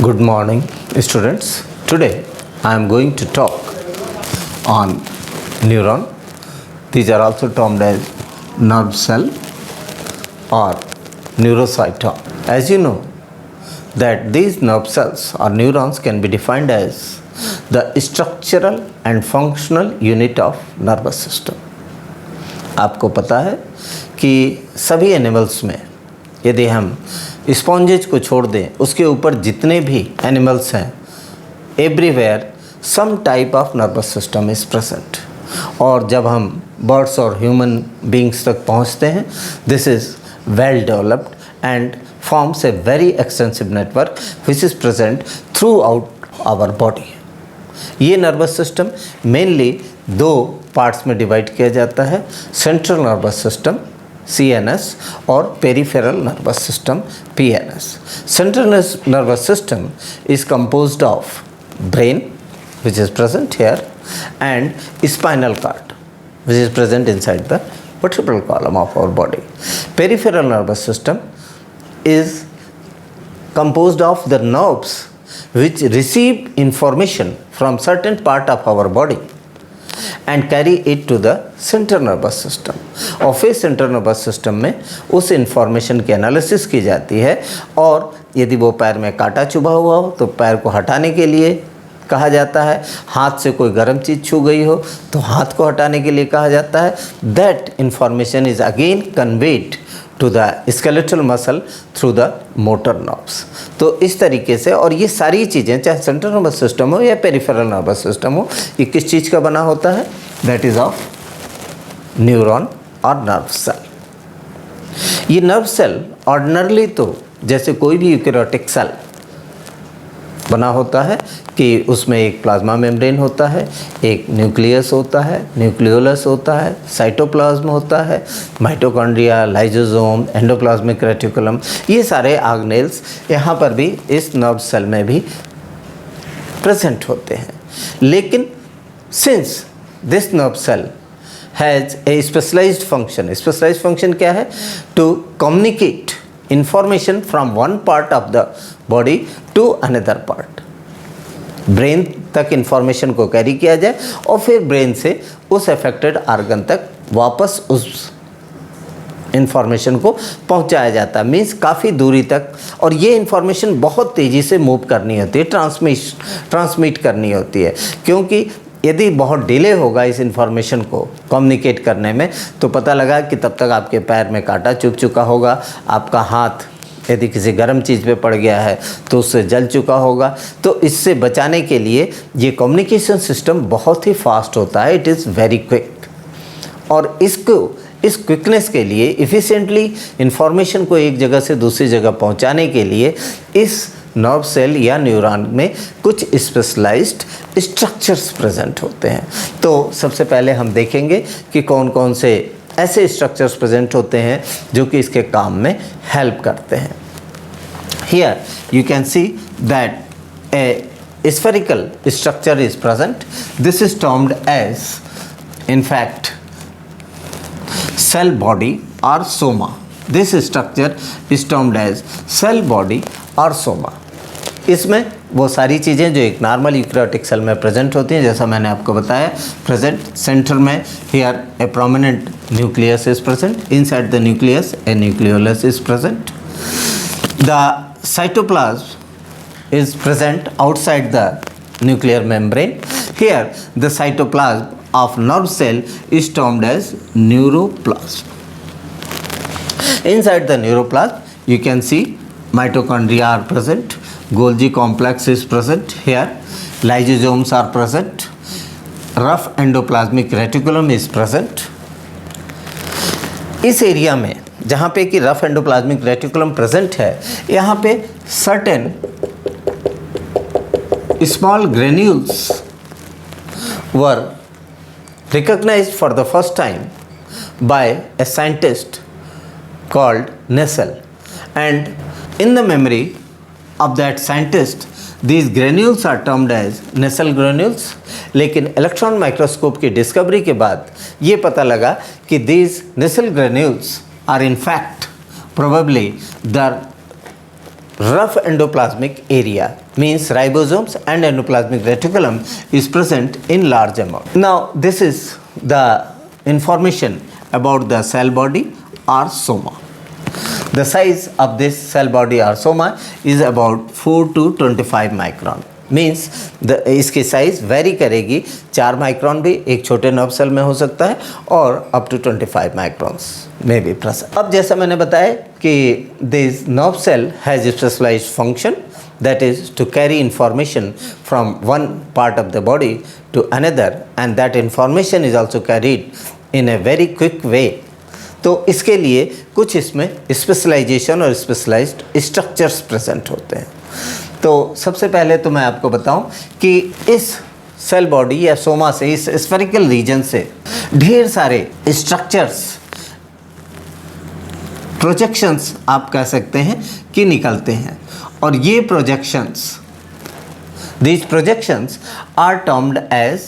Good morning, students. Today I am going to talk on neuron. These are also termed as nerve cell or neurocytome. As you know that these nerve cells or neurons can be defined as the structural and functional unit of nervous system. आपको पता है कि सभी animals में यदि हम स्पॉन्जेज को छोड़ दें, उसके ऊपर जितने भी एनिमल्स हैं, everywhere some type of nervous system is present. और जब हम बर्ड्स और ह्यूमन बींग्स तक पहुंचते हैं, this is well developed and forms a very extensive network which is present throughout our body. ये नर्वस सिस्टम मेनली दो parts में डिवाइड किया जाता है, सेंट्रल नर्वस सिस्टम CNS और peripheral nervous system PNS. Central nervous system is composed of brain, which is present here, and spinal cord, which is present inside the vertebral column of our body. Peripheral nervous system is composed of the nerves which receive information from certain part of our body and carry it to the central nervous system. और फिर central nervous system में उस information की analysis की जाती है, और यदि वो पैर में कांटा चुभा हुआ हो तो पैर को हटाने के लिए कहा जाता है. हाथ से कोई गर्म चीज़ छू गई हो तो हाथ को हटाने के लिए कहा जाता है. That information is again conveyed to the skeletal muscle through the motor nerves. तो इस तरीके से, और ये सारी चीज़ें चाहे सेंट्रल नर्वस सिस्टम हो या पेरिफेरल नर्वस सिस्टम हो, ये किस चीज़ का बना होता है? दैट इज़ ऑफ न्यूरॉन और नर्व सेल. ये नर्व सेल ऑर्डिनरली तो जैसे कोई भी यूकेरियोटिक सेल बना होता है कि उसमें एक प्लाज्मा मेम्ब्रेन होता है, एक न्यूक्लियस होता है, न्यूक्लियोलस होता है, साइटोप्लाज्म होता है, माइटोकॉन्ड्रिया, लाइजोसोम, एंडोप्लाज्मिक रेटिकुलम, ये सारे ऑर्गेनेल्स यहाँ पर भी इस नर्व सेल में भी प्रेजेंट होते हैं. लेकिन since this nerve cell has a specialised function क्या है? To communicate information from one part of the body to another part. Brain तक इंफॉर्मेशन को कैरी किया जाए और फिर ब्रेन से उस अफेक्टेड ऑर्गन तक वापस उस इंफॉर्मेशन को पहुंचाया जाता है. मीन्स काफ़ी दूरी तक, और ये इंफॉर्मेशन बहुत तेज़ी से मूव करनी होती है, ट्रांसमिट करनी होती है. क्योंकि यदि बहुत डिले होगा इस इंफॉर्मेशन को कम्युनिकेट करने में, तो पता लगा कि तब तक आपके पैर में कांटा चुभ चुका होगा, आपका हाथ यदि किसी गर्म चीज़ पे पड़ गया है तो उससे जल चुका होगा. तो इससे बचाने के लिए ये कम्युनिकेशन सिस्टम बहुत ही फास्ट होता है, इट इज़ वेरी क्विक. और इस क्विकनेस के लिए, इफ़िशिएंटली इंफॉर्मेशन को एक जगह से दूसरी जगह पहुंचाने के लिए इस नर्व सेल या न्यूरॉन में कुछ स्पेशलाइज्ड स्ट्रक्चर्स प्रेजेंट होते हैं. तो सबसे पहले हम देखेंगे कि कौन कौन से ऐसे स्ट्रक्चर्स प्रेजेंट होते हैं जो कि इसके काम में हेल्प करते हैं. Here you can see that a spherical structure is present. This is termed as in fact cell body or soma. This structure is termed as cell body or soma. इसमें वो सारी चीज़ें जो एक नॉर्मल यूकेरियोटिक सेल में present होती हैं, जैसा मैंने आपको बताया, प्रेजेंट सेंटर में here a prominent nucleus is present. Inside the nucleus a nucleolus is present. The cytoplasm is present outside the nuclear membrane. Here the cytoplasm of nerve cell is termed as neuroplasm. Inside the neuroplasm, you can see mitochondria are present, Golgi complex is present here, lysosomes are present, rough endoplasmic reticulum is present. इस area में जहाँ पे कि rough endoplasmic reticulum present है, यहाँ पे certain small granules were recognized for the first time by a scientist called Nessel, and in the memory of that scientist these granules are termed as Nessel granules. लेकिन electron microscope की discovery के बाद ये पता लगा कि these Nessel granules are in fact probably the rough endoplasmic area, means ribosomes and endoplasmic reticulum is present in large amount. Now this is the information about the cell body or soma. The size of this cell body or soma is about 4 to 25 micron. Means इसकी size very करेगी, 4 micron भी एक छोटे nerve cell में हो सकता है और अप टू 25 माइक्रॉन्स में भी प्रेजेंट। अब जैसा मैंने बताया कि this nerve cell has specialised function, that is to carry information from one part of the body to another, and that information is also carried in a very quick way. तो इसके लिए कुछ इसमें स्पेशलाइजेशन और specialised structures present होते हैं। तो सबसे पहले तो मैं आपको बताऊं कि इस सेल बॉडी या सोमा से, इस स्फेरिकल रीजन से ढेर सारे स्ट्रक्चर्स, प्रोजेक्शंस आप कह सकते हैं कि निकलते हैं, और ये projections, these projections are termed as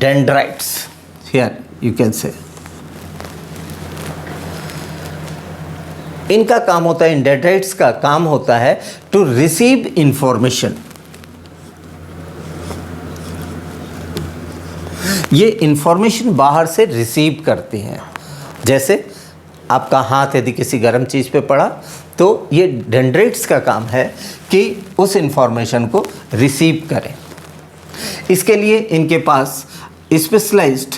dendrites. Here you can say. इनका काम होता है, इन डेंड्राइट्स का काम होता है टू रिसीव इंफॉर्मेशन। ये इंफॉर्मेशन बाहर से रिसीव करती हैं। जैसे आपका हाथ यदि किसी गर्म चीज़ पे पड़ा तो ये डेंड्राइट्स का काम है कि उस इंफॉर्मेशन को रिसीव करें। इसके लिए इनके पास स्पेशलाइज्ड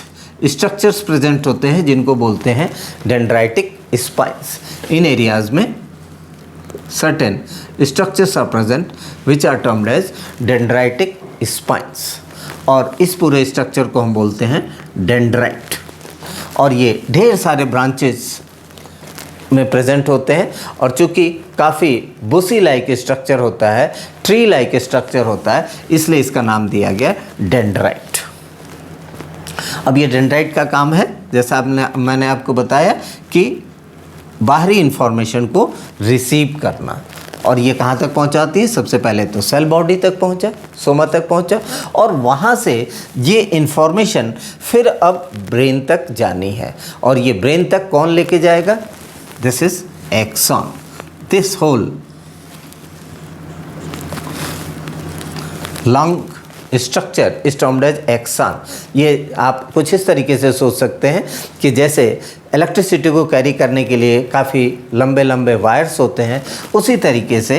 स्ट्रक्चर्स प्रेजेंट होते हैं जिनको बोलते हैं डेंड्राइटिक स्पाइन्स। इन एरियाज में certain structures are present which are termed as dendritic spines, और इस पूरे स्ट्रक्चर को हम बोलते हैं डेंड्राइट। और ये ढेर सारे ब्रांचेस में प्रेजेंट होते हैं, और चूँकि काफ़ी बुशी लाइक स्ट्रक्चर होता है, ट्री लाइक स्ट्रक्चर होता है, इसलिए इसका नाम दिया गया डेंड्राइट। अब ये डेंड्राइट का काम है, जैसा मैंने आपको बताया, कि बाहरी इंफॉर्मेशन को रिसीव करना। और ये कहाँ तक पहुँचाती है? सबसे पहले तो सेल बॉडी तक पहुँचा, सोमा तक पहुँचा, और वहाँ से ये इंफॉर्मेशन फिर अब ब्रेन तक जानी है। और ये ब्रेन तक कौन लेके जाएगा? This is axon. This whole long structure is termed as axon. ये आप कुछ इस तरीके से सोच सकते हैं कि जैसे इलेक्ट्रिसिटी को कैरी करने के लिए काफ़ी लंबे लंबे वायर्स होते हैं, उसी तरीके से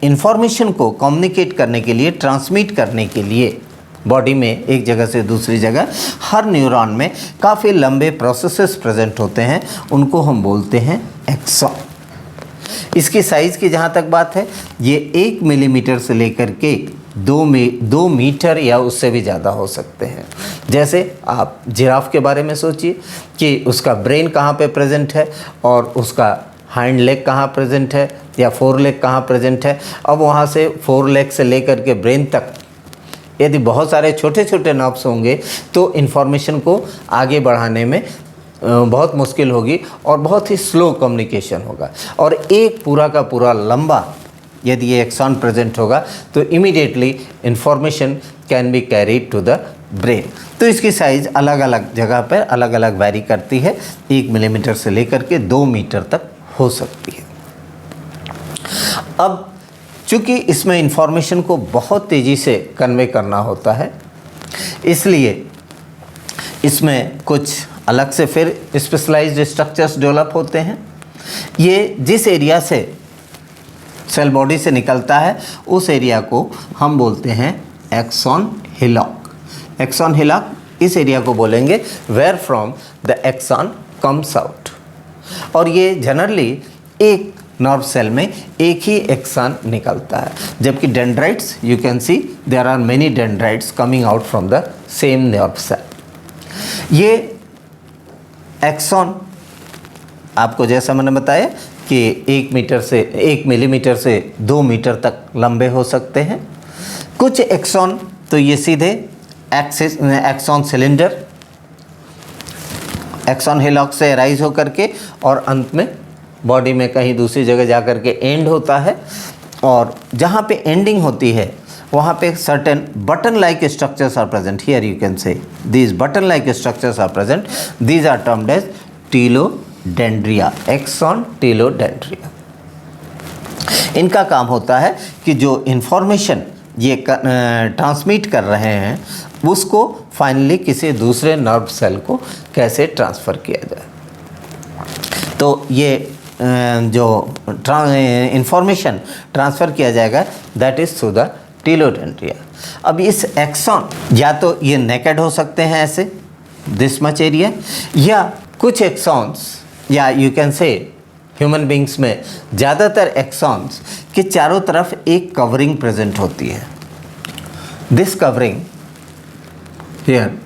इंफॉर्मेशन को कम्युनिकेट करने के लिए, ट्रांसमिट करने के लिए बॉडी में एक जगह से दूसरी जगह हर न्यूरॉन में काफ़ी लंबे प्रोसेसेस प्रेजेंट होते हैं, उनको हम बोलते हैं एक्सॉन। इसकी साइज़ की जहाँ तक बात है, ये 1 मिलीमीटर से लेकर के 2 मीटर या उससे भी ज़्यादा हो सकते हैं। जैसे आप जिराफ के बारे में सोचिए कि उसका ब्रेन कहाँ पे प्रेजेंट है और उसका हाइंड लेग कहाँ प्रेजेंट है या फोर लेग कहाँ प्रेजेंट है। अब वहाँ से फोर लेग से लेकर के ब्रेन तक यदि बहुत सारे छोटे छोटे नर्व्स होंगे तो इन्फॉर्मेशन को आगे बढ़ाने में बहुत मुश्किल होगी और बहुत ही स्लो कम्युनिकेशन होगा। और एक पूरा का पूरा लंबा यदि ये एक्सॉन प्रेजेंट होगा तो immediately information can be carried to the brain. तो इसकी साइज़ अलग अलग जगह पर अलग अलग वैरी करती है, 1 मिलीमीटर से लेकर के 2 मीटर तक हो सकती है। अब चूँकि इसमें इंफॉर्मेशन को बहुत तेज़ी से कन्वे करना होता है, इसलिए इसमें कुछ अलग से फिर स्पेशलाइज्ड स्ट्रक्चर्स डेवलप होते हैं। ये जिस एरिया से सेल बॉडी से निकलता है उस एरिया को हम बोलते हैं एक्सॉन हिलॉक। एक्सॉन हिलॉक इस एरिया को बोलेंगे where from the axon comes out. और ये जनरली एक नर्व सेल में एक ही एक्सॉन निकलता है, जबकि dendrites you can see there are many dendrites coming out from the same nerve cell. ये एक्सॉन आपको जैसा मैंने बताया कि 1 मिलीमीटर से 2 मीटर तक लंबे हो सकते हैं। कुछ एक्सॉन तो ये सीधे एक्सॉन सिलेंडर, एक्सॉन हिलॉक से राइज होकर के और अंत में बॉडी में कहीं दूसरी जगह जा कर के एंड होता है। और जहाँ पे एंडिंग होती है वहाँ पे certain button like structures are present. Here you can say these button like structures are present. These are termed as telodendria, axon telodendria. इनका काम होता है कि जो इन्फॉर्मेशन ये ट्रांसमिट कर रहे हैं उसको फाइनली किसी दूसरे नर्व सेल को कैसे ट्रांसफ़र किया जाए। तो ये जो इन्फॉर्मेशन ट्रांसफ़र किया जाएगा दैट इज़ थ्रू द टेलोडेंड्रिया। अब इस एक्सॉन या तो ये नेकेड हो सकते हैं ऐसे दिस मच एरिया, या कुछ एक्सॉन्स या यू कैन से ह्यूमन बींग्स में ज़्यादातर एक्सॉन्स के चारों तरफ एक कवरिंग प्रेजेंट होती है। This covering here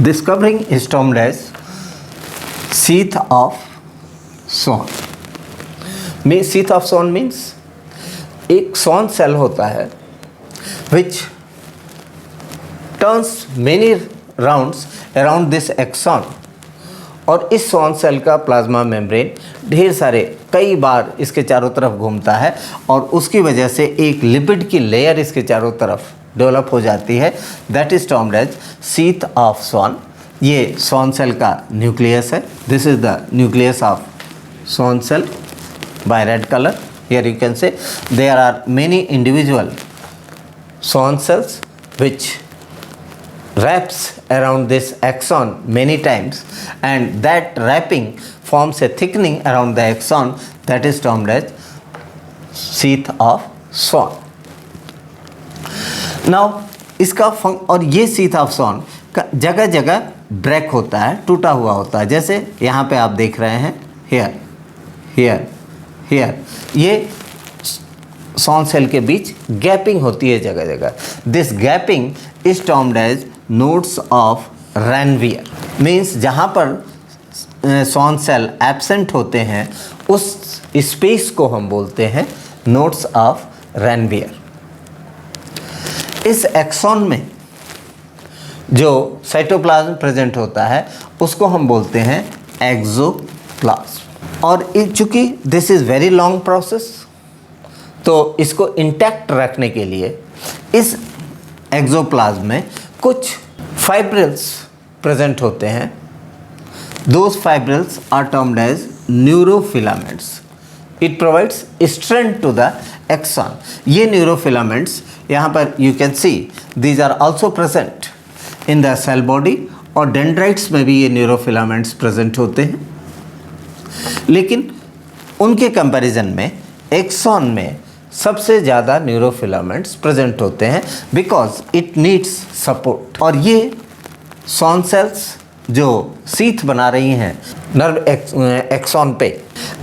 this covering is termed as sheath of swan। sheath of swan means एक swan cell होता है which turns many rounds around this axon, और इस swan cell का प्लाज्मा मेम्ब्रेन ढेर सारे कई बार इसके चारों तरफ घूमता है और उसकी वजह से एक लिपिड की लेयर इसके चारों तरफ डेवलप हो जाती है। That is termed as sheath of Schwann. ये स्वान सेल का न्यूक्लियस है। This is the nucleus of Schwann cell by red colour. Here you can say there are many individual Schwann cells which wraps around this axon many times, and that wrapping forms a thickening around the axon that is termed as sheath of swan। Now इसका और ये sheath of swan का जगह जगह break होता है, टूटा हुआ होता है। जैसे यहाँ पे आप देख रहे हैं here, here, here, ये सॉन सेल के बीच गैपिंग होती है जगह जगह। This gapping is termed as nodes of Ranvier. Means जहाँ पर सॉन सेल एब्सेंट होते हैं उस स्पेस को हम बोलते हैं नोड्स ऑफ रैनवियर। इस एक्सॉन में जो साइटोप्लाज्म प्रेजेंट होता है उसको हम बोलते हैं एक्सोप्लाज्म। और चूँकि this is very long process, तो इसको इंटैक्ट रखने के लिए इस एक्सोप्लाज्म में कुछ फाइब्रिल्स प्रेजेंट होते हैं। Those fibrils are termed as neurofilaments. It provides strength to the axon. ये न्यूरोफिलामेंट्स यहाँ पर you can see these are also present in the cell body, और डेंड्राइट्स में भी ये न्यूरोफिलामेंट्स प्रेजेंट होते हैं। लेकिन उनके कंपैरिजन में एक्सॉन में सबसे ज़्यादा न्यूरोफिलामेंट्स प्रेजेंट होते हैं बिकॉज इट नीड्स सपोर्ट। और ये सॉन सेल्स जो शीथ बना रही हैं नर्व एक्सॉन पे,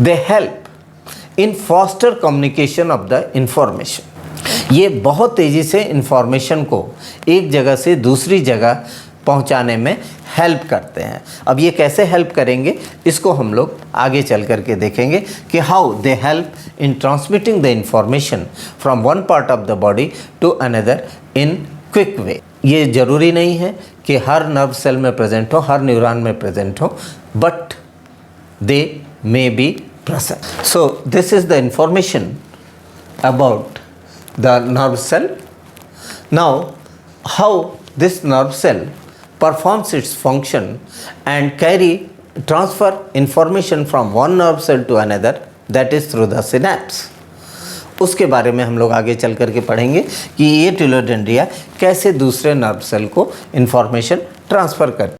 दे help in faster communication of the information. ये बहुत तेज़ी से इंफॉर्मेशन को एक जगह से दूसरी जगह पहुंचाने में हेल्प करते हैं। अब ये कैसे हेल्प करेंगे इसको हम लोग आगे चल करके देखेंगे कि how they help in transmitting the information from one part of the body to another in quick way. ये ज़रूरी नहीं है कि हर नर्व सेल में प्रेजेंट हो, हर न्यूरॉन में प्रेजेंट हो, but they may be present. So this is the information about the nerve cell. Now how this nerve cell performs its function and transfer information from one nerve cell to another, that is through the synapse। उसके बारे में हम लोग आगे चल करके पढ़ेंगे कि ये टेलोडेंड्रिया कैसे दूसरे नर्व सेल को इंफॉर्मेशन ट्रांसफ़र करते हैं।